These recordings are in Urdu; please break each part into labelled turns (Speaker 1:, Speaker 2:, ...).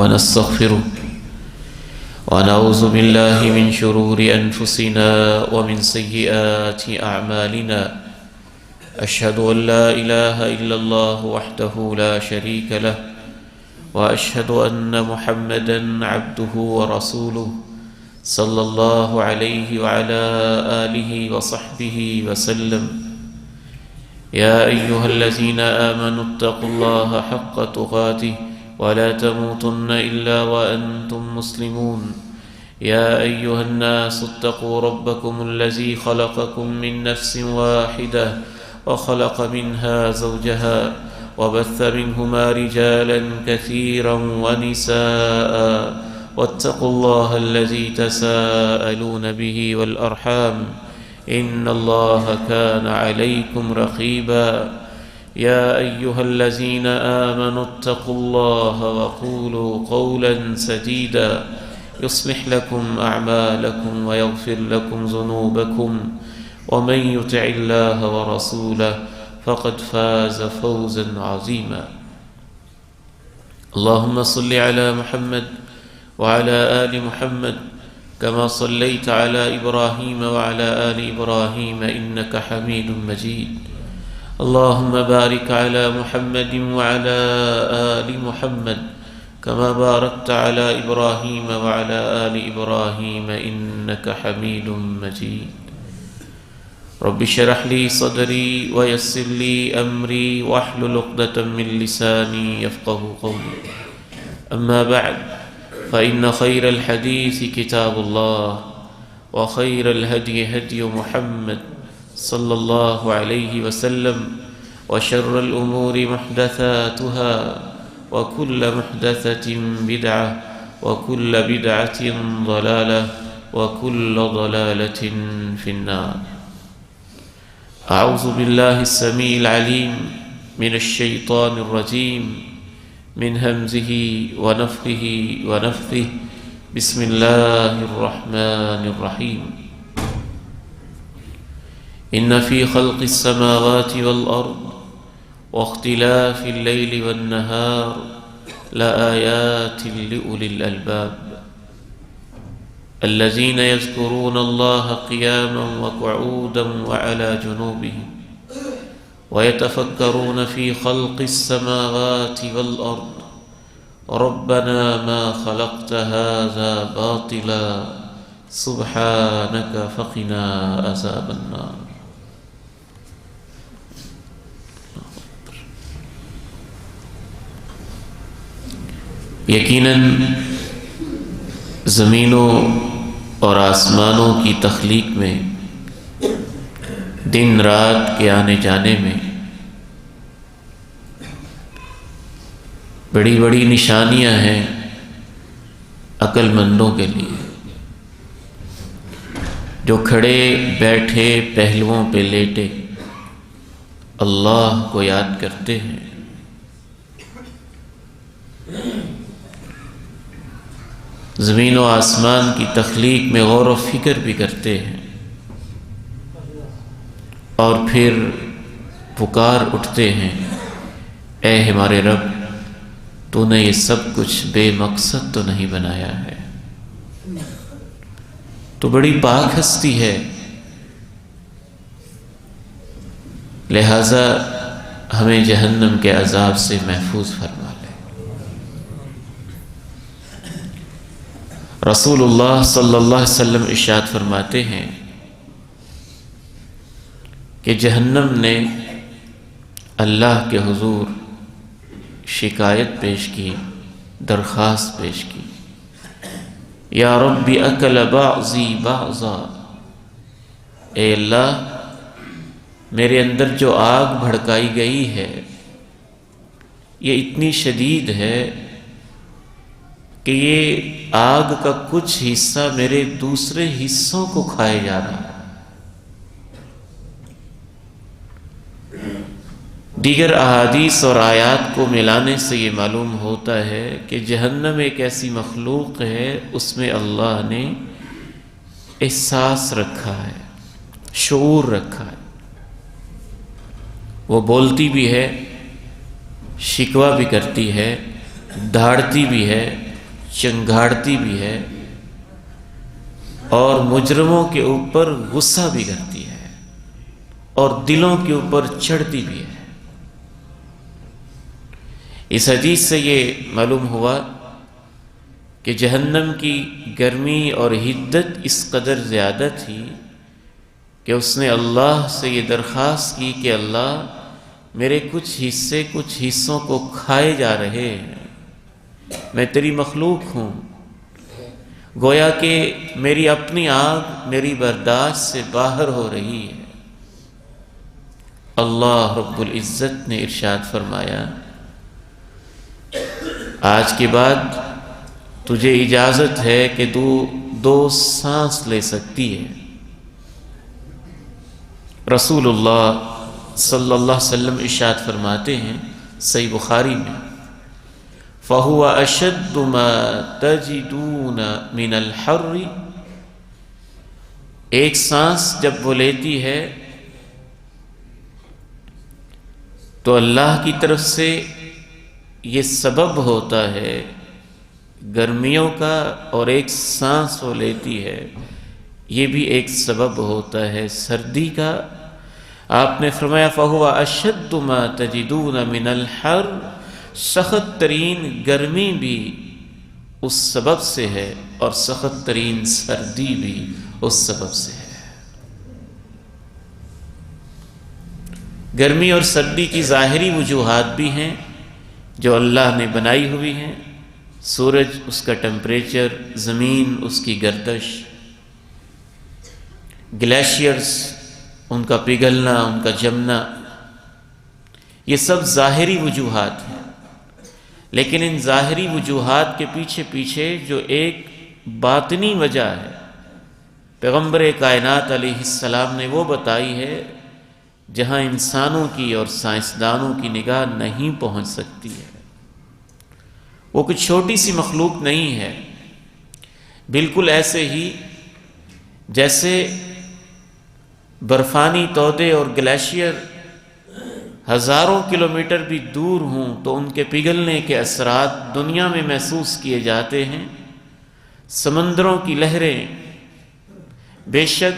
Speaker 1: ونستغفره ونعوذ بالله من شرور أنفسنا ومن سيئات أعمالنا أشهد أن لا إله إلا الله وحده لا شريك له وأشهد أن محمدا عبده ورسوله صلى الله عليه وعلى آله وصحبه وسلم يا أيها الذين آمنوا اتقوا الله حق تقاته ولا تموتن إلا وأنتم مسلمون يا أيها الناس اتقوا ربكم الذي خلقكم من نفس واحدة وخلق منها زوجها وبث منهما رجالا كثيرا ونساء واتقوا الله الذي تساءلون به والأرحام إن الله كان عليكم رقيبا يا أيها الذين آمنوا اتقوا الله وقولوا قولا سديدا يصلح لكم أعمالكم ويغفر لكم ذنوبكم ومن يطع الله ورسوله فقد فاز فوزا عظيما اللهم صل على محمد وعلى آل محمد كما صليت على إبراهيم وعلى آل إبراهيم إنك حميد مجيد اللهم بارك على محمد وعلى آل محمد كما باركت على إبراهيم وعلى آل إبراهيم إنك حميد مجيد رب اشرح لي صدري ويسر لي أمري واحلل عقدة من لساني يفقه قولي أما بعد فإن خير الحديث كتاب الله وخير الهدي هدي محمد صلى الله عليه وسلم وشر الأمور محدثاتها وكل محدثة بدعة وكل بدعة ضلالة وكل ضلالة في النار أعوذ بالله السميع العليم من الشيطان الرجيم من همزه ونفخه ونفثه بسم الله الرحمن الرحيم إن في خلق السماوات والأرض واختلاف الليل والنهار لآيات لأولي الألباب الذين يذكرون الله قياما وقعودا وعلى جنوبهم ويتفكرون في خلق السماوات والأرض ربنا ما خلقت هذا باطلا سبحانك فقنا عذاب النار یقیناً زمینوں اور آسمانوں کی تخلیق میں دن رات کے آنے جانے میں بڑی بڑی نشانیاں ہیں عقل مندوں کے لیے جو کھڑے بیٹھے پہلوؤں پہ لیٹے اللہ کو یاد کرتے ہیں زمین و آسمان کی تخلیق میں غور و فکر بھی کرتے ہیں اور پھر پکار اٹھتے ہیں اے ہمارے رب تو نے یہ سب کچھ بے مقصد تو نہیں بنایا ہے تو بڑی پاک ہستی ہے لہذا ہمیں جہنم کے عذاب سے محفوظ فرما رسول اللہ صلی اللہ علیہ وسلم ارشاد فرماتے ہیں کہ جہنم نے اللہ کے حضور شکایت پیش کی درخواست پیش کی یا رب اکل بعضی بعضا اے اللہ میرے اندر جو آگ بھڑکائی گئی ہے یہ اتنی شدید ہے کہ یہ آگ کا کچھ حصہ میرے دوسرے حصوں کو کھائے جا رہا ہے دیگر احادیث اور آیات کو ملانے سے یہ معلوم ہوتا ہے کہ جہنم ایک ایسی مخلوق ہے اس میں اللہ نے احساس رکھا ہے شعور رکھا ہے وہ بولتی بھی ہے شکوہ بھی کرتی ہے دھاڑتی بھی ہے چنگاڑتی بھی ہے اور مجرموں کے اوپر غصہ بھی کرتی ہے اور دلوں کے اوپر چڑھتی بھی ہے۔ اس حدیث سے یہ معلوم ہوا کہ جہنم کی گرمی اور حدت اس قدر زیادہ تھی کہ اس نے اللہ سے یہ درخواست کی کہ اللہ میرے کچھ حصوں کو کھائے جا رہے ہیں، میں تیری مخلوق ہوں، گویا کہ میری اپنی آگ میری برداشت سے باہر ہو رہی ہے۔ اللہ رب العزت نے ارشاد فرمایا آج کے بعد تجھے اجازت ہے کہ تو 2 سانس لے سکتی ہے۔ رسول اللہ صلی اللہ علیہ وسلم ارشاد فرماتے ہیں صحیح بخاری میں، فَهُوَ أَشَدُّ مَا تَجِدُونَ مِنَ الْحَرِّ، ایک سانس جب وہ لیتی ہے تو اللہ کی طرف سے یہ سبب ہوتا ہے گرمیوں کا، اور ایک سانس وہ لیتی ہے یہ بھی ایک سبب ہوتا ہے سردی کا۔ آپ نے فرمایا فَهُوَ أَشَدُّ مَا تَجِدُونَ مِنَ الْحَرِّ، سخت ترین گرمی بھی اس سبب سے ہے اور سخت ترین سردی بھی اس سبب سے ہے۔ گرمی اور سردی کی ظاہری وجوہات بھی ہیں جو اللہ نے بنائی ہوئی ہیں، سورج اس کا ٹمپریچر، زمین اس کی گردش، گلیشیئرز ان کا پگھلنا، ان کا جمنا، یہ سب ظاہری وجوہات ہیں۔ لیکن ان ظاہری وجوہات کے پیچھے جو ایک باطنی وجہ ہے پیغمبر کائنات علیہ السلام نے وہ بتائی ہے، جہاں انسانوں کی اور سائنسدانوں کی نگاہ نہیں پہنچ سکتی ہے۔ وہ کچھ چھوٹی سی مخلوق نہیں ہے، بالکل ایسے ہی جیسے برفانی تودے اور گلیشیئر ہزاروں کلومیٹر بھی دور ہوں تو ان کے پگھلنے کے اثرات دنیا میں محسوس کیے جاتے ہیں۔ سمندروں کی لہریں بے شک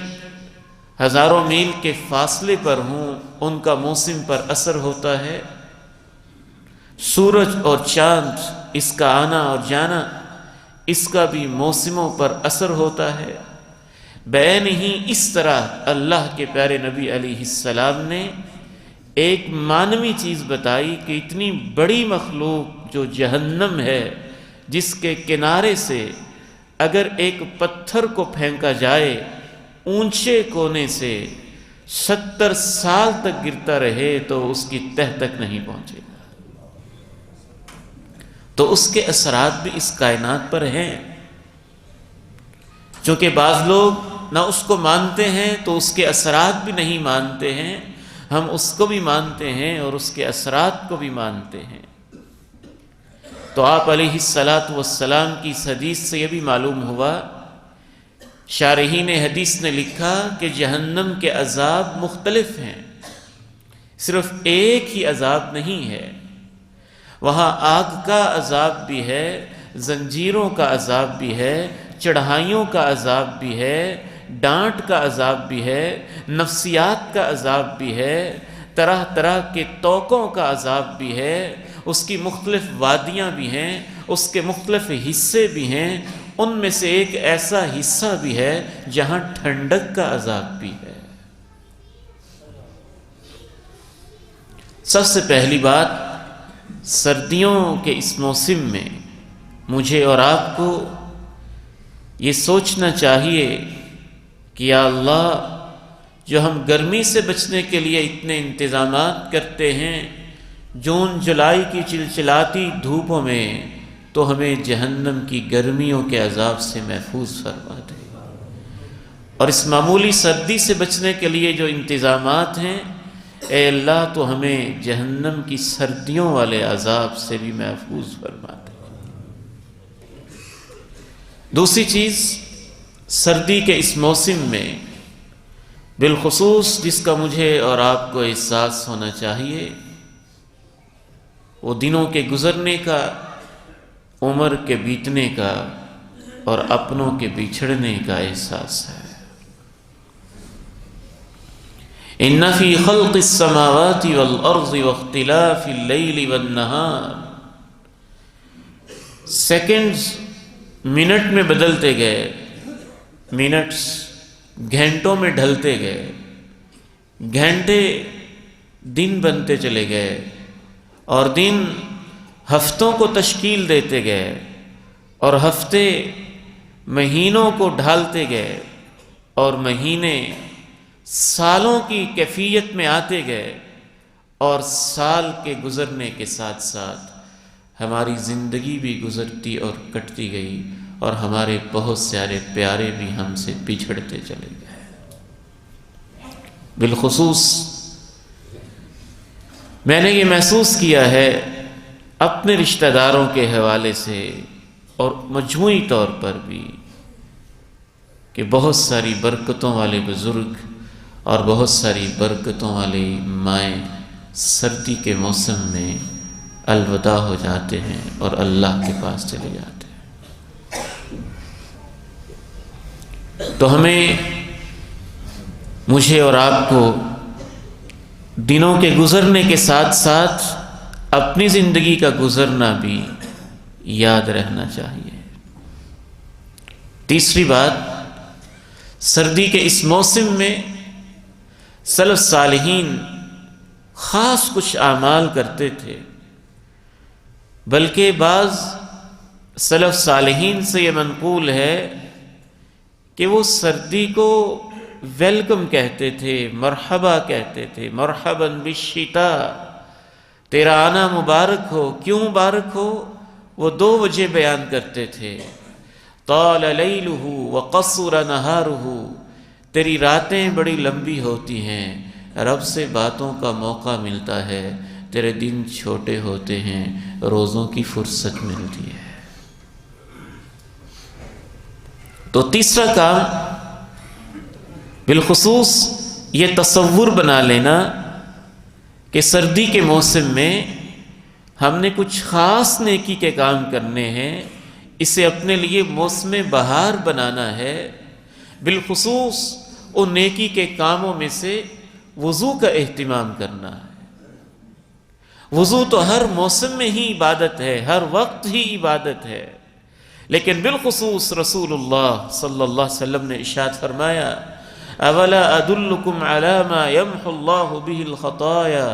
Speaker 1: ہزاروں میل کے فاصلے پر ہوں، ان کا موسم پر اثر ہوتا ہے۔ سورج اور چاند، اس کا آنا اور جانا، اس کا بھی موسموں پر اثر ہوتا ہے۔ بین ہی اس طرح اللہ کے پیارے نبی علیہ السلام نے ایک مانوی چیز بتائی کہ اتنی بڑی مخلوق جو جہنم ہے، جس کے کنارے سے اگر ایک پتھر کو پھینکا جائے اونچے کونے سے 70 سال تک گرتا رہے تو اس کی تہ تک نہیں پہنچے گا۔ تو اس کے اثرات بھی اس کائنات پر ہیں، چونکہ بعض لوگ نہ اس کو مانتے ہیں تو اس کے اثرات بھی نہیں مانتے ہیں، ہم اس کو بھی مانتے ہیں اور اس کے اثرات کو بھی مانتے ہیں۔ تو آپ علیہ السلام کی اس حدیث سے یہ بھی معلوم ہوا، شارحین حدیث نے لکھا کہ جہنم کے عذاب مختلف ہیں، صرف ایک ہی عذاب نہیں ہے، وہاں آگ کا عذاب بھی ہے، زنجیروں کا عذاب بھی ہے، چڑھائیوں کا عذاب بھی ہے، ڈانٹ کا عذاب بھی ہے، نفسیات کا عذاب بھی ہے، طرح طرح کے توقوں کا عذاب بھی ہے، اس کی مختلف وادیاں بھی ہیں، اس کے مختلف حصے بھی ہیں، ان میں سے ایک ایسا حصہ بھی ہے جہاں ٹھنڈک کا عذاب بھی ہے۔ سب سے پہلی بات، سردیوں کے اس موسم میں مجھے اور آپ کو یہ سوچنا چاہیے کہ یا اللہ، جو ہم گرمی سے بچنے کے لیے اتنے انتظامات کرتے ہیں جون جولائی کی چلچلاتی دھوپوں میں، تو ہمیں جہنم کی گرمیوں کے عذاب سے محفوظ فرما دے، اور اس معمولی سردی سے بچنے کے لیے جو انتظامات ہیں، اے اللہ تو ہمیں جہنم کی سردیوں والے عذاب سے بھی محفوظ فرما دے۔ دوسری چیز، سردی کے اس موسم میں بالخصوص جس کا مجھے اور آپ کو احساس ہونا چاہیے، وہ دنوں کے گزرنے کا عمر کے بیتنے کا اور اپنوں کے بچھڑنے کا احساس ہے۔ ان فی خلق السماوات والارض واختلاف اللیل والنہار، سیکنڈز منٹ میں بدلتے گئے، منٹس گھنٹوں میں ڈھلتے گئے، گھنٹے دن بنتے چلے گئے، اور دن ہفتوں کو تشکیل دیتے گئے، اور ہفتے مہینوں کو ڈھالتے گئے، اور مہینے سالوں کی کیفیت میں آتے گئے، اور سال کے گزرنے کے ساتھ ساتھ ہماری زندگی بھی گزرتی اور کٹتی گئی، اور ہمارے بہت سارے پیارے بھی ہم سے بچھڑتے چلے گئے۔ بالخصوص میں نے یہ محسوس کیا ہے اپنے رشتہ داروں کے حوالے سے اور مجموعی طور پر بھی کہ بہت ساری برکتوں والے بزرگ اور بہت ساری برکتوں والی مائیں سردی کے موسم میں الوداع ہو جاتے ہیں اور اللہ کے پاس چلے جاتے ہیں۔ تو مجھے اور آپ کو دنوں کے گزرنے کے ساتھ ساتھ اپنی زندگی کا گزرنا بھی یاد رہنا چاہیے۔ تیسری بات، سردی کے اس موسم میں سلف صالحین خاص کچھ اعمال کرتے تھے، بلکہ بعض سلف صالحین سے یہ منقول ہے کہ وہ سردی کو ویلکم کہتے تھے، مرحبا کہتے تھے، مرحبا بالشتاء، تیرا آنا مبارک ہو۔ کیوں مبارک ہو؟ وہ دو وجہ بیان کرتے تھے، طال لیلہ وقصر نہارہ، تیری راتیں بڑی لمبی ہوتی ہیں، رب سے باتوں کا موقع ملتا ہے، تیرے دن چھوٹے ہوتے ہیں، روزوں کی فرصت ملتی ہے۔ تو تیسرا کام بالخصوص یہ تصور بنا لینا کہ سردی کے موسم میں ہم نے کچھ خاص نیکی کے کام کرنے ہیں، اسے اپنے لیے موسم بہار بنانا ہے۔ بالخصوص ان نیکی کے کاموں میں سے وضو کا اہتمام کرنا ہے۔ وضو تو ہر موسم میں ہی عبادت ہے، ہر وقت ہی عبادت ہے، لیکن بالخصوص رسول اللہ صلی اللہ علیہ وسلم نے ارشاد فرمایا، اولا ادلکم علی ما یمحو اللہ بہ الخطایا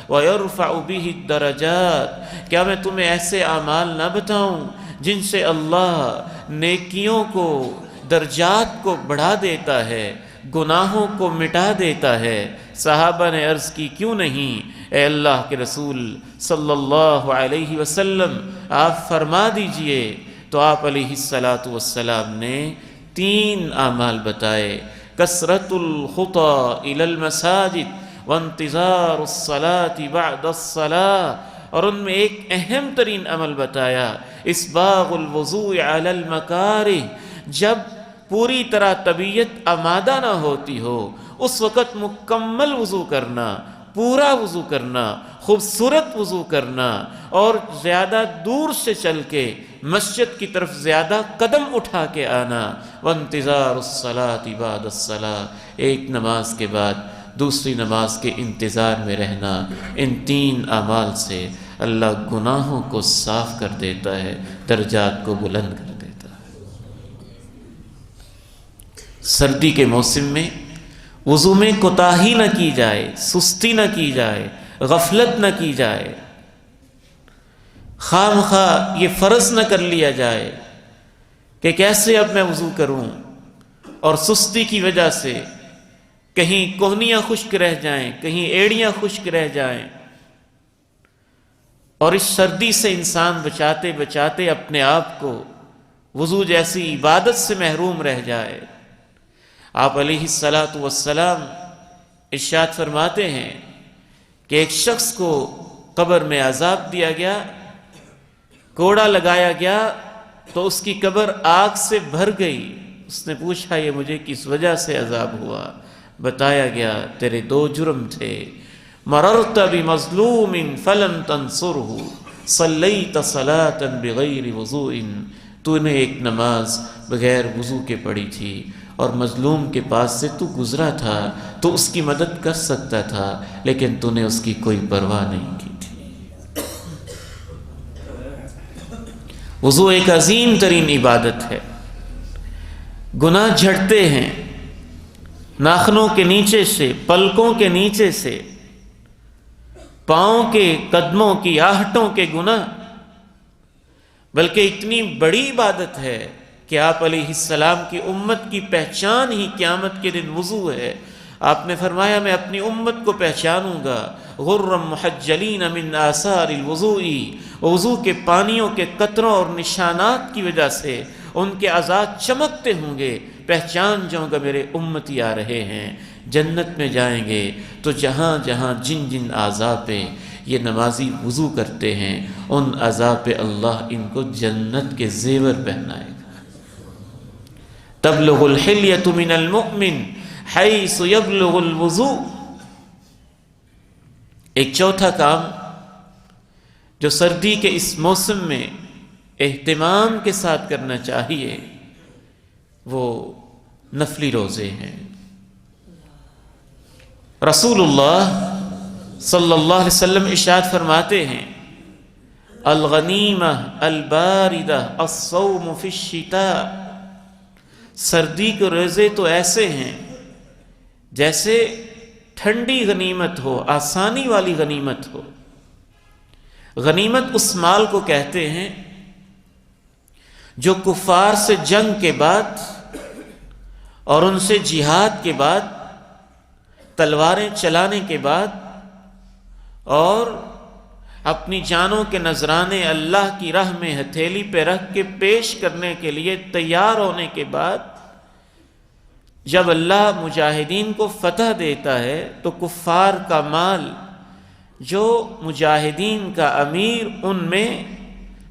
Speaker 1: ویرفع بہ الدرجات، کیا میں تمہیں ایسے اعمال نہ بتاؤں جن سے اللہ نیکیوں کو، درجات کو بڑھا دیتا ہے، گناہوں کو مٹا دیتا ہے؟ صحابہ نے عرض کی، کیوں نہیں اے اللہ کے رسول صلی اللہ علیہ وسلم، آپ فرما دیجئے۔ تو آپ علیہ السلام نے 3 اعمال بتائے، کثرت الخطى الى المساجد وانتظار الصلاة بعد الصلاة، اور ان میں ایک اہم ترین عمل بتایا، اسباغ الوضوء علی المکارہ، جب پوری طرح طبیعت آمادہ نہ ہوتی ہو اس وقت مکمل وضو کرنا، پورا وضو کرنا، خوبصورت وضو کرنا، اور زیادہ دور سے چل کے مسجد کی طرف زیادہ قدم اٹھا کے آنا، وانتظار الصلاة بعد الصلاة، ایک نماز کے بعد دوسری نماز کے انتظار میں رہنا۔ ان 3 اعمال سے اللہ گناہوں کو صاف کر دیتا ہے، درجات کو بلند کر دیتا ہے۔ سردی کے موسم میں وضو میں کوتاہی نہ کی جائے، سستی نہ کی جائے، غفلت نہ کی جائے، خواہ مخواہ یہ فرض نہ کر لیا جائے کہ کیسے اب میں وضو کروں، اور سستی کی وجہ سے کہیں کوہنیاں خشک رہ جائیں، کہیں ایڑیاں خشک رہ جائیں، اور اس سردی سے انسان بچاتے بچاتے اپنے آپ کو وضو جیسی عبادت سے محروم رہ جائے۔ آپ علیہ السلام ارشاد فرماتے ہیں کہ ایک شخص کو قبر میں عذاب دیا گیا، کوڑا لگایا گیا تو اس کی قبر آگ سے بھر گئی۔ اس نے پوچھا، یہ مجھے کس وجہ سے عذاب ہوا؟ بتایا گیا، تیرے 2 جرم تھے، مررت بمظلوم فلم تنصرہ، صلیت صلاۃ بغیر وضوء، تو نے ایک نماز بغیر وضو کے پڑھی تھی، اور مظلوم کے پاس سے تو گزرا تھا، تو اس کی مدد کر سکتا تھا، لیکن تو نے اس کی کوئی پرواہ نہیں کی تھی۔ وضو ایک عظیم ترین عبادت ہے۔ گناہ جھڑتے ہیں ناخنوں کے نیچے سے، پلکوں کے نیچے سے، پاؤں کے قدموں کی آہٹوں کے گناہ، بلکہ اتنی بڑی عبادت ہے کہ آپ علیہ السلام کی امت کی پہچان ہی قیامت کے دن وضو ہے۔ آپ نے فرمایا میں اپنی امت کو پہچانوں گا غرم محجلین من آثار الوضوء، وضو کے پانیوں کے قطروں اور نشانات کی وجہ سے ان کے اعضاء چمکتے ہوں گے، پہچان جاؤں گا میرے امتی آ رہے ہیں۔ جنت میں جائیں گے تو جہاں جہاں جن جن اعضاء پہ یہ نمازی وضو کرتے ہیں، ان اعضاء پہ اللہ ان کو جنت کے زیور پہنائے گا۔ تبلغ الحلیۃ من المؤمن حیث یبلغ الوضوء۔ ایک چوتھا کام جو سردی کے اس موسم میں اہتمام کے ساتھ کرنا چاہیے وہ نفلی روزے ہیں۔ رسول اللہ صلی اللہ علیہ وسلم ارشاد فرماتے ہیں الغنیمہ الباردہ الصوم فی الشتاء، سردی کے روزے تو ایسے ہیں جیسے ٹھنڈی غنیمت ہو، آسانی والی غنیمت ہو۔ غنیمت اس مال کو کہتے ہیں جو کفار سے جنگ کے بعد اور ان سے جہاد کے بعد، تلواریں چلانے کے بعد اور اپنی جانوں کے نذرانے اللہ کی راہ میں ہتھیلی پہ رکھ کے پیش کرنے کے لیے تیار ہونے کے بعد، جب اللہ مجاہدین کو فتح دیتا ہے تو کفار کا مال جو مجاہدین کا امیر ان میں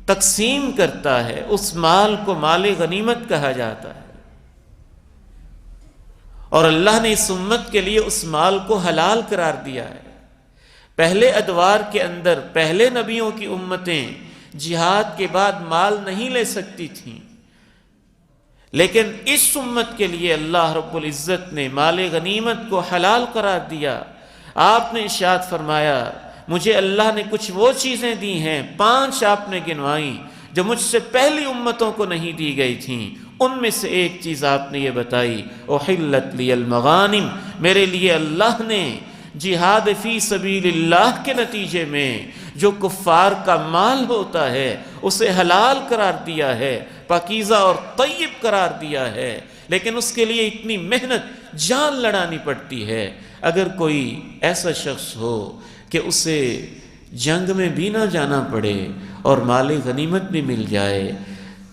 Speaker 1: تقسیم کرتا ہے، اس مال کو مال غنیمت کہا جاتا ہے۔ اور اللہ نے اس امت کے لیے اس مال کو حلال قرار دیا ہے۔ پہلے ادوار کے اندر پہلے نبیوں کی امتیں جہاد کے بعد مال نہیں لے سکتی تھیں، لیکن اس امت کے لیے اللہ رب العزت نے مال غنیمت کو حلال قرار دیا۔ آپ نے ارشاد فرمایا مجھے اللہ نے کچھ وہ چیزیں دی ہیں، 5 آپ نے گنوائیں جو مجھ سے پہلی امتوں کو نہیں دی گئی تھیں۔ ان میں سے ایک چیز آپ نے یہ بتائی احلت لی المغانم، میرے لیے اللہ نے جہاد فی سبیل اللہ کے نتیجے میں جو کفار کا مال ہوتا ہے اسے حلال قرار دیا ہے، پاکیزہ اور طیب قرار دیا ہے، لیکن اس کے لیے اتنی محنت جان لڑانی پڑتی ہے۔ اگر کوئی ایسا شخص ہو کہ اسے جنگ میں بھی نہ جانا پڑے اور مال غنیمت بھی مل جائے،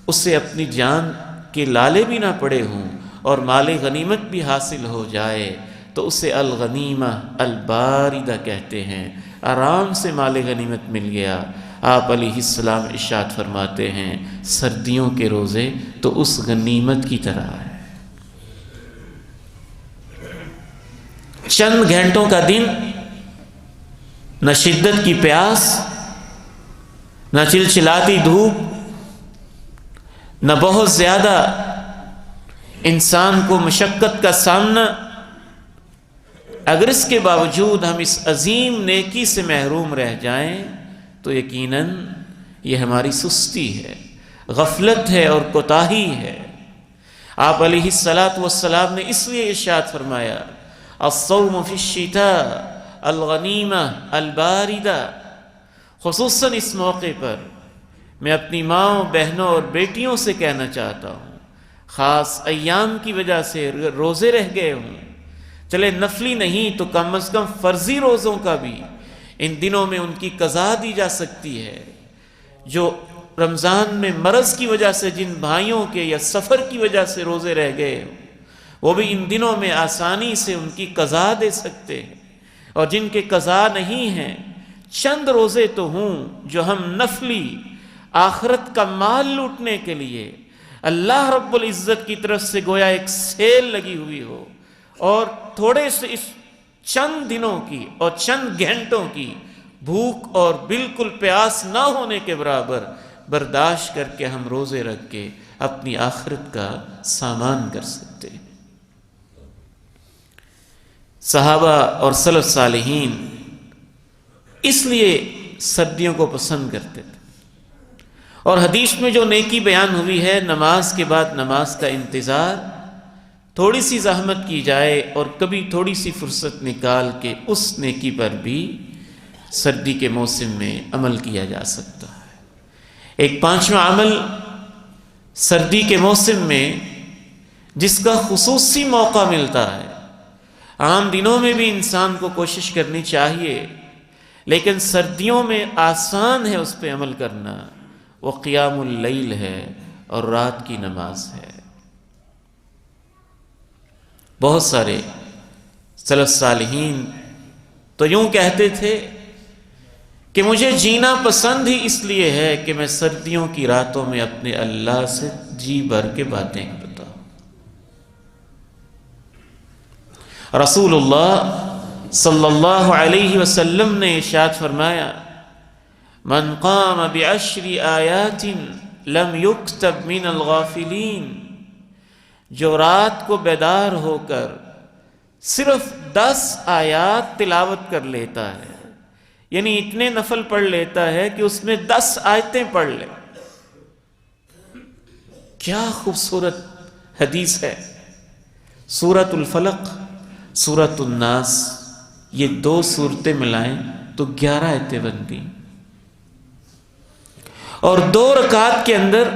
Speaker 1: اسے اپنی جان کے لالے بھی نہ پڑے ہوں اور مال غنیمت بھی حاصل ہو جائے، تو اسے الغنیمہ الباردہ کہتے ہیں، آرام سے مال غنیمت مل گیا۔ آپ علیہ السلام ارشاد فرماتے ہیں سردیوں کے روزے تو اس غنیمت کی طرح ہے۔ چند گھنٹوں کا دن، نہ شدت کی پیاس، نہ چلچلاتی دھوپ، نہ بہت زیادہ انسان کو مشقت کا سامنا، اگر اس کے باوجود ہم اس عظیم نیکی سے محروم رہ جائیں تو یقیناً یہ ہماری سستی ہے، غفلت ہے اور کوتاہی ہے۔ آپ علیہ السلام نے اس لیے ارشاد فرمایا الصوم فی الشتاء الغنیمہ الباردہ، خصوصاً اس موقع پر میں اپنی ماں بہنوں اور بیٹیوں سے کہنا چاہتا ہوں، خاص ایام کی وجہ سے روزے رہ گئے ہوں، چلے نفلی نہیں تو کم از کم فرضی روزوں کا بھی ان دنوں میں ان کی قضا دی جا سکتی ہے۔ جو رمضان میں مرض کی وجہ سے جن بھائیوں کے یا سفر کی وجہ سے روزے رہ گئے وہ بھی ان دنوں میں آسانی سے ان کی قضا دے سکتے ہیں، اور جن کے قضا نہیں ہیں چند روزے تو ہوں جو ہم نفلی آخرت کا مال لوٹنے کے لیے اللہ رب العزت کی طرف سے گویا ایک سیل لگی ہوئی ہو، اور تھوڑے سے اس چند دنوں کی اور چند گھنٹوں کی بھوک اور بالکل پیاس نہ ہونے کے برابر برداشت کر کے ہم روزے رکھ کے اپنی آخرت کا سامان کر سکتے ہیں۔ صحابہ اور سلف صالحین اس لیے سردیوں کو پسند کرتے تھے، اور حدیث میں جو نیکی بیان ہوئی ہے، نماز کے بعد نماز کا انتظار، تھوڑی سی زحمت کی جائے اور کبھی تھوڑی سی فرصت نکال کے اس نیکی پر بھی سردی کے موسم میں عمل کیا جا سکتا ہے۔ ایک پانچواں عمل سردی کے موسم میں جس کا خصوصی موقع ملتا ہے، عام دنوں میں بھی انسان کو کوشش کرنی چاہیے لیکن سردیوں میں آسان ہے اس پہ عمل کرنا، وہ قیام اللیل ہے اور رات کی نماز ہے۔ بہت سارے سلف صالحین تو یوں کہتے تھے کہ مجھے جینا پسند ہی اس لیے ہے کہ میں سردیوں کی راتوں میں اپنے اللہ سے جی بھر کے باتیں کرتا ہوں۔ رسول اللہ صلی اللہ علیہ وسلم نے ارشاد فرمایا، من قام بعشر آیات لم یکتب من الغافلین، جو رات کو بیدار ہو کر صرف 10 آیات تلاوت کر لیتا ہے، یعنی اتنے نفل پڑھ لیتا ہے کہ اس میں 10 آیتیں پڑھ لے۔ کیا خوبصورت حدیث ہے۔ سورۃ الفلق، سورۃ الناس، یہ 2 سورتیں ملائیں تو 11 آیتیں بنتی، اور 2 رکعات کے اندر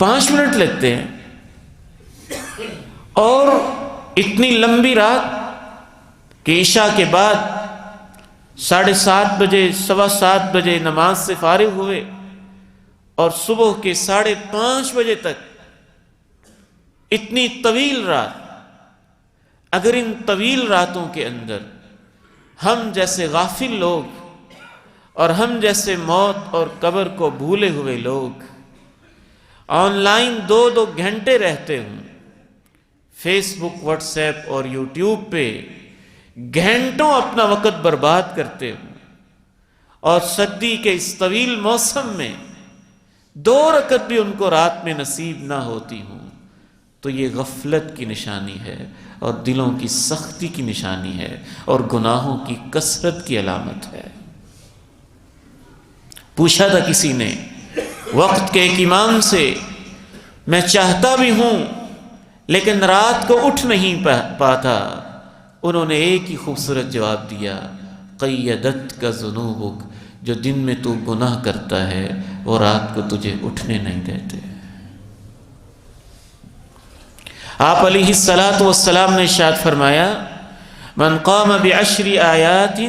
Speaker 1: 5 منٹ لگتے ہیں، اور اتنی لمبی رات کہ عشاء کے بعد 7:30 بجے 7:15 بجے نماز سے فارغ ہوئے اور صبح کے 5:30 بجے تک اتنی طویل رات۔ اگر ان طویل راتوں کے اندر ہم جیسے غافل لوگ اور ہم جیسے موت اور قبر کو بھولے ہوئے لوگ آن لائن 2 گھنٹے رہتے ہوں، فیس بک، واٹس ایپ اور یوٹیوب پہ گھنٹوں اپنا وقت برباد کرتے ہوں، اور سردی کے اس طویل موسم میں 2 رکعت بھی ان کو رات میں نصیب نہ ہوتی ہوں، تو یہ غفلت کی نشانی ہے اور دلوں کی سختی کی نشانی ہے اور گناہوں کی کثرت کی علامت ہے۔ پوچھا تھا کسی نے وقت کے ایک امام سے، میں چاہتا بھی ہوں لیکن رات کو اٹھ نہیں پاتا۔ انہوں نے ایک ہی خوبصورت جواب دیا، قیدت کا ذنوبک، جو دن میں تو گناہ کرتا ہے وہ رات کو تجھے اٹھنے نہیں دیتے۔ آپ علیہ السلام نے ارشاد فرمایا، من قام بعشر آیات،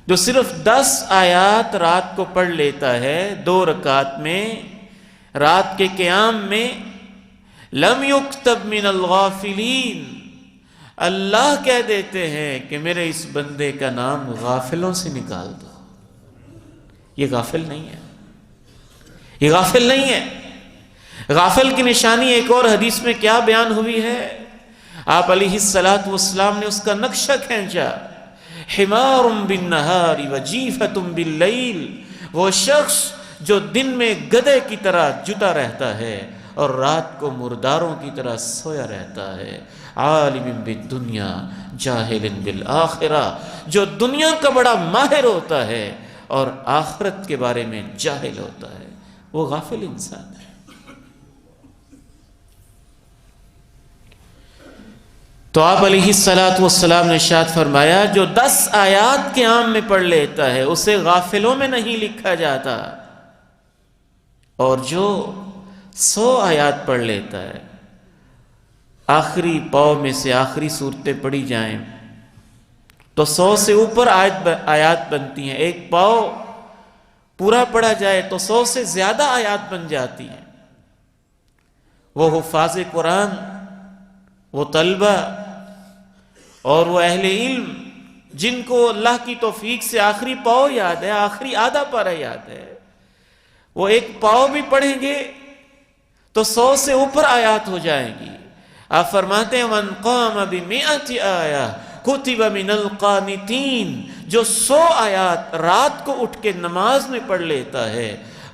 Speaker 1: جو صرف 10 آیات رات کو پڑھ لیتا ہے 2 رکعات میں، رات کے قیام میں، لم یکتب من الغافلین، اللہ کہہ دیتے ہیں کہ میرے اس بندے کا نام غافلوں سے نکال دو۔ یہ غافل نہیں ہے، یہ غافل نہیں ہے۔ غافل کی نشانی ایک اور حدیث میں کیا بیان ہوئی ہے؟ آپ علیہ السلام نے اس کا نقشہ کھینچا، حمار بالنہار وجیفۃ باللیل، وہ شخص جو دن میں گدھے کی طرح جتا رہتا ہے اور رات کو مرداروں کی طرح سویا رہتا ہے، عالم بالدنیا جاہل بالآخرہ، جو دنیا کا بڑا ماہر ہوتا ہے اور آخرت کے بارے میں جاہل ہوتا ہے، وہ غافل انسان ہے۔ تو آپ علیہ السلام نے ارشاد فرمایا، جو 10 آیات قیام میں پڑھ لیتا ہے اسے غافلوں میں نہیں لکھا جاتا، اور جو 100 آیات پڑھ لیتا ہے، آخری پاؤ میں سے آخری صورتیں پڑھی جائیں تو 100 سے اوپر آیات بنتی ہیں، ایک پاؤ پورا پڑھا جائے تو 100 سے زیادہ آیات بن جاتی ہیں۔ وہ حفاظ قرآن، وہ طلبہ اور وہ اہل علم جن کو اللہ کی توفیق سے آخری پاؤ یاد ہے، آخری آدھا پارہ یاد ہے، وہ ایک پاؤ بھی پڑھیں گے تو 100 سے اوپر آیات ہو جائیں گی۔ آپ فرماتے ہیں، من قام ب100 آیہ کتب من القانتین، جو 100 آیات رات کو اٹھ کے نماز میں پڑھ لیتا ہے،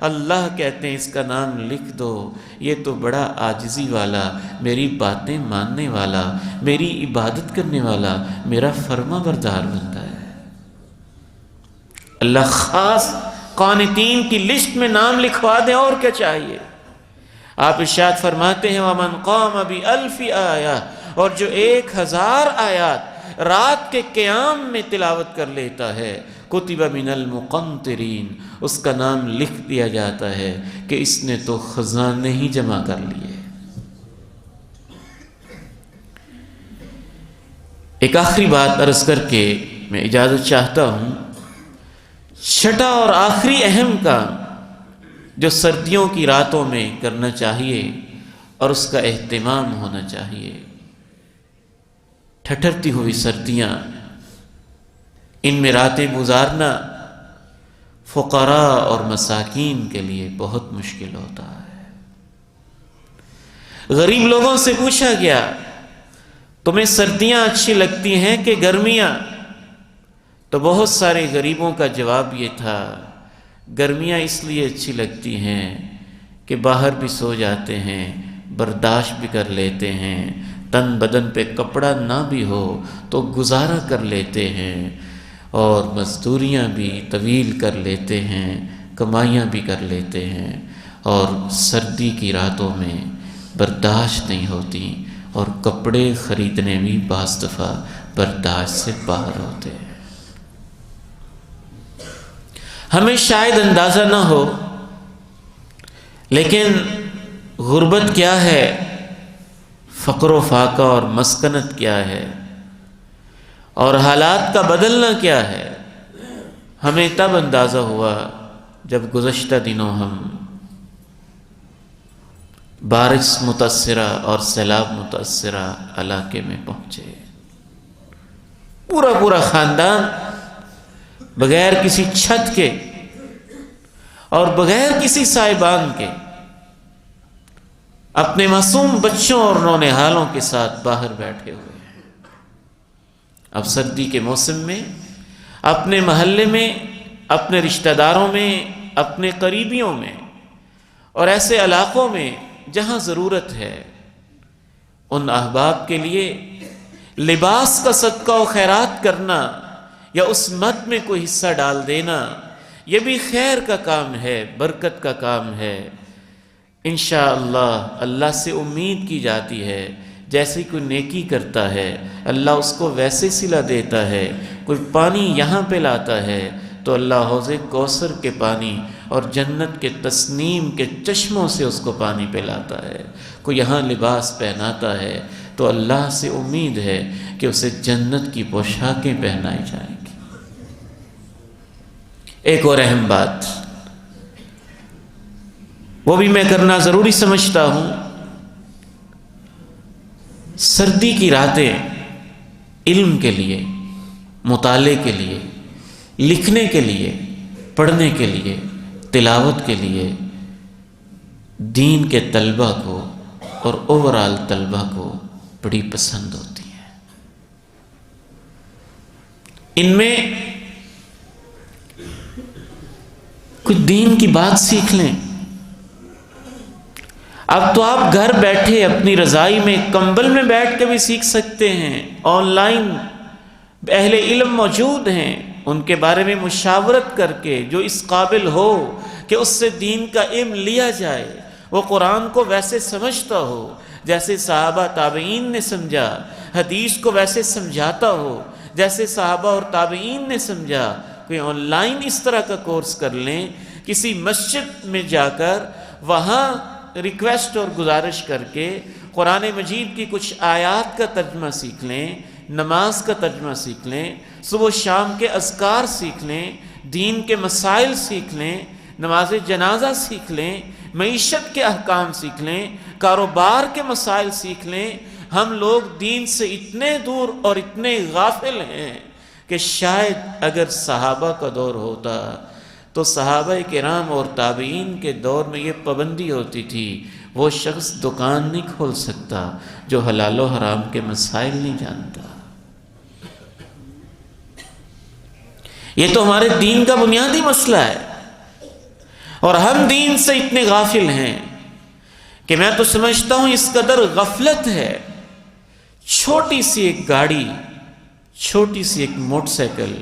Speaker 1: اللہ کہتے ہیں اس کا نام لکھ دو، یہ تو بڑا عاجزی والا، میری باتیں ماننے والا، میری عبادت کرنے والا، میرا فرما بردار بنتا ہے۔ اللہ خاص قانتین کی لسٹ میں نام لکھوا دیں، اور کیا چاہیے۔ آپ ارشاد فرماتے ہیں وَمَنْ قَامَ بِأَلْفِ آیَةٍ، اور جو 1000 آیات رات کے قیام میں تلاوت کر لیتا ہے، کتب من المقنطرین، اس کا نام لکھ دیا جاتا ہے کہ اس نے تو خزانے ہی جمع کر لیے۔ ایک آخری بات عرض کر کے میں اجازت چاہتا ہوں۔ چھٹا اور آخری اہم کام جو سردیوں کی راتوں میں کرنا چاہیے اور اس کا اہتمام ہونا چاہیے، ٹھٹھرتی ہوئی سردیاں، ان میں راتیں گزارنا فقراء اور مساکین کے لیے بہت مشکل ہوتا ہے۔ غریب لوگوں سے پوچھا گیا تمہیں سردیاں اچھی لگتی ہیں کہ گرمیاں؟ تو بہت سارے غریبوں کا جواب یہ تھا گرمیاں اس لیے اچھی لگتی ہیں کہ باہر بھی سو جاتے ہیں، برداشت بھی کر لیتے ہیں، تن بدن پہ کپڑا نہ بھی ہو تو گزارا کر لیتے ہیں، اور مزدوریاں بھی طویل کر لیتے ہیں، کمائیاں بھی کر لیتے ہیں، اور سردی کی راتوں میں برداشت نہیں ہوتی، اور کپڑے خریدنے بھی بعض دفعہ برداشت سے باہر ہوتے ہیں۔ ہمیں شاید اندازہ نہ ہو، لیکن غربت کیا ہے، فقر و فاقہ اور مسکنت کیا ہے، اور حالات کا بدلنا کیا ہے، ہمیں تب اندازہ ہوا جب گزشتہ دنوں ہم بارش متاثرہ اور سیلاب متاثرہ علاقے میں پہنچے۔ پورا خاندان بغیر کسی چھت کے اور بغیر کسی سائبان کے اپنے معصوم بچوں اور نونہالوں کے ساتھ باہر بیٹھے ہوئے ہیں۔ اب سردی کے موسم میں اپنے محلے میں، اپنے رشتہ داروں میں، اپنے قریبیوں میں اور ایسے علاقوں میں جہاں ضرورت ہے، ان احباب کے لیے لباس کا صدقہ و خیرات کرنا یا اس مد میں کوئی حصہ ڈال دینا، یہ بھی خیر کا کام ہے، برکت کا کام ہے۔ انشاءاللہ اللہ سے امید کی جاتی ہے جیسے کوئی نیکی کرتا ہے اللہ اس کو ویسے صلہ دیتا ہے۔ کوئی پانی یہاں پہ لاتا ہے تو اللہ حوض کوثر کے پانی اور جنت کے تسنیم کے چشموں سے اس کو پانی پلاتا ہے۔ کوئی یہاں لباس پہناتا ہے تو اللہ سے امید ہے کہ اسے جنت کی پوشاکیں پہنائی جائیں گی۔ ایک اور اہم بات وہ بھی میں کرنا ضروری سمجھتا ہوں، سردی کی راتیں علم کے لیے، مطالعے کے لیے، لکھنے کے لیے، پڑھنے کے لیے، تلاوت کے لیے دین کے طلبہ کو اور اوورال طلبہ کو بڑی پسند ہوتی ہیں۔ ان میں کچھ دین کی بات سیکھ لیں۔ اب تو آپ گھر بیٹھے اپنی رضائی میں کمبل میں بیٹھ کے بھی سیکھ سکتے ہیں، آن لائن اہل علم موجود ہیں، ان کے بارے میں مشاورت کر کے جو اس قابل ہو کہ اس سے دین کا علم لیا جائے، وہ قرآن کو ویسے سمجھتا ہو جیسے صحابہ تابعین نے سمجھا، حدیث کو ویسے سمجھاتا ہو جیسے صحابہ اور تابعین نے سمجھا، کوئی آن لائن اس طرح کا کورس کر لیں، کسی مسجد میں جا کر وہاں ریکویسٹ اور گزارش کر کے قرآن مجید کی کچھ آیات کا ترجمہ سیکھ لیں، نماز کا ترجمہ سیکھ لیں، صبح و شام کے اذکار سیکھ لیں، دین کے مسائل سیکھ لیں، نماز جنازہ سیکھ لیں، معیشت کے احکام سیکھ لیں، کاروبار کے مسائل سیکھ لیں۔ ہم لوگ دین سے اتنے دور اور اتنے غافل ہیں کہ شاید اگر صحابہ کا دور ہوتا تو صحابہ کرام اور تابعین کے دور میں یہ پابندی ہوتی تھی، وہ شخص دکان نہیں کھول سکتا جو حلال و حرام کے مسائل نہیں جانتا۔ یہ تو ہمارے دین کا بنیادی مسئلہ ہے، اور ہم دین سے اتنے غافل ہیں کہ میں تو سمجھتا ہوں اس قدر غفلت ہے، چھوٹی سی ایک گاڑی، چھوٹی سی ایک موٹر سائیکل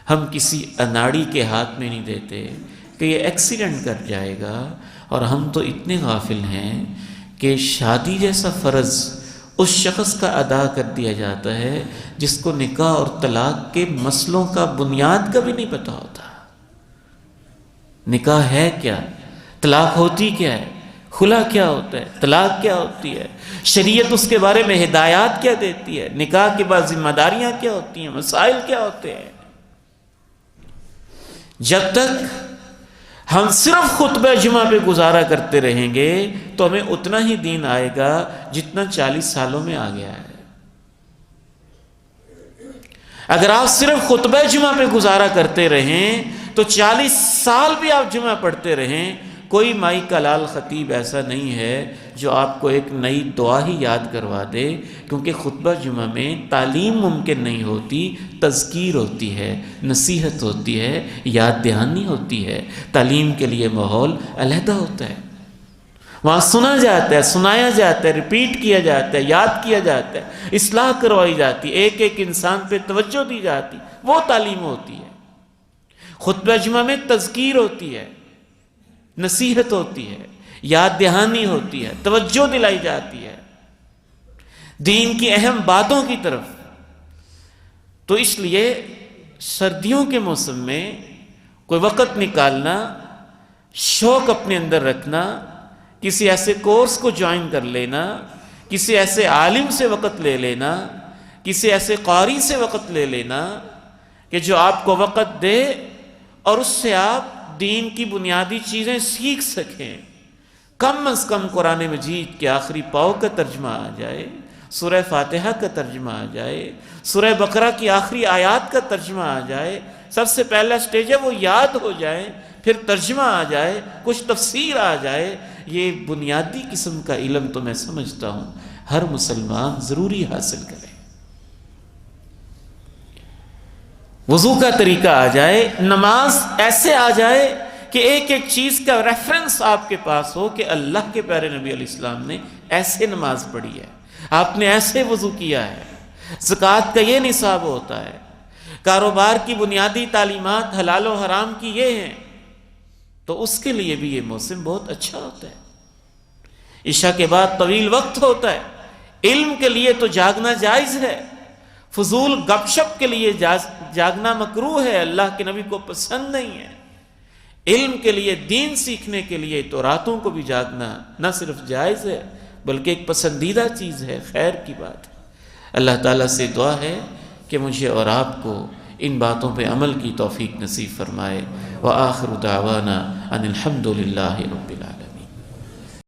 Speaker 1: ہم کسی اناڑی کے ہاتھ میں نہیں دیتے کہ یہ ایکسیڈنٹ کر جائے گا، اور ہم تو اتنے غافل ہیں کہ شادی جیسا فرض اس شخص کا ادا کر دیا جاتا ہے جس کو نکاح اور طلاق کے مسئلوں کا بنیاد کا بھی نہیں پتہ ہوتا۔ نکاح ہے کیا، طلاق ہوتی کیا ہے، خلا کیا ہوتا ہے، طلاق کیا ہوتی ہے، شریعت اس کے بارے میں ہدایات کیا دیتی ہے، نکاح کے بعد ذمہ داریاں کیا ہوتی ہیں، مسائل کیا ہوتے ہیں۔ جب تک ہم صرف خطبہ جمعہ پہ گزارا کرتے رہیں گے تو ہمیں اتنا ہی دین آئے گا جتنا 40 سالوں میں آ گیا ہے۔ اگر آپ صرف خطبہ جمعہ پہ گزارا کرتے رہیں تو 40 سال بھی آپ جمعہ پڑھتے رہیں، کوئی مائی کا لال خطیب ایسا نہیں ہے جو آپ کو ایک نئی دعا ہی یاد کروا دے، کیونکہ خطبہ جمعہ میں تعلیم ممکن نہیں ہوتی، تذکیر ہوتی ہے، نصیحت ہوتی ہے، یاد دہانی ہوتی ہے، تعلیم کے لیے ماحول علیحدہ ہوتا ہے، وہاں سنا جاتا ہے، سنایا جاتا ہے، ریپیٹ کیا جاتا ہے، یاد کیا جاتا ہے، اصلاح کروائی جاتی ہے، ایک ایک انسان پہ توجہ دی جاتی، وہ تعلیم ہوتی ہے۔ خطبہ جمعہ میں تذکیر ہوتی ہے، نصیحت ہوتی ہے، یاد دہانی ہوتی ہے، توجہ دلائی جاتی ہے دین کی اہم باتوں کی طرف۔ تو اس لیے سردیوں کے موسم میں کوئی وقت نکالنا، شوق اپنے اندر رکھنا، کسی ایسے کورس کو جوائن کر لینا، کسی ایسے عالم سے وقت لے لینا، کسی ایسے قاری سے وقت لے لینا کہ جو آپ کو وقت دے اور اس سے آپ دین کی بنیادی چیزیں سیکھ سکیں۔ کم از کم قرآن مجید کے آخری پاؤ کا ترجمہ آ جائے، سورہ فاتحہ کا ترجمہ آ جائے، سورہ بقرہ کی آخری آیات کا ترجمہ آ جائے، سب سے پہلا سٹیج ہے وہ یاد ہو جائے، پھر ترجمہ آ جائے، کچھ تفسیر آ جائے۔ یہ بنیادی قسم کا علم تو میں سمجھتا ہوں ہر مسلمان ضروری حاصل کرے۔ وضو کا طریقہ آ جائے، نماز ایسے آ جائے کہ ایک ایک چیز کا ریفرنس آپ کے پاس ہو کہ اللہ کے پیارے نبی علیہ السلام نے ایسے نماز پڑھی ہے، آپ نے ایسے وضو کیا ہے، زکوٰۃ کا یہ نصاب ہوتا ہے، کاروبار کی بنیادی تعلیمات حلال و حرام کی یہ ہیں۔ تو اس کے لیے بھی یہ موسم بہت اچھا ہوتا ہے۔ عشاء کے بعد طویل وقت ہوتا ہے، علم کے لیے تو جاگنا جائز ہے، فضول گپ شپ کے لیے جاگنا مکروہ ہے، اللہ کے نبی کو پسند نہیں ہے۔ علم کے لیے، دین سیکھنے کے لیے تو راتوں کو بھی جاگنا نہ صرف جائز ہے بلکہ ایک پسندیدہ چیز ہے، خیر کی بات ہے۔ اللہ تعالیٰ سے دعا ہے کہ مجھے اور آپ کو ان باتوں پہ عمل کی توفیق نصیب فرمائے۔ وآخر دعوانا ان الحمد للہ رب العالمین۔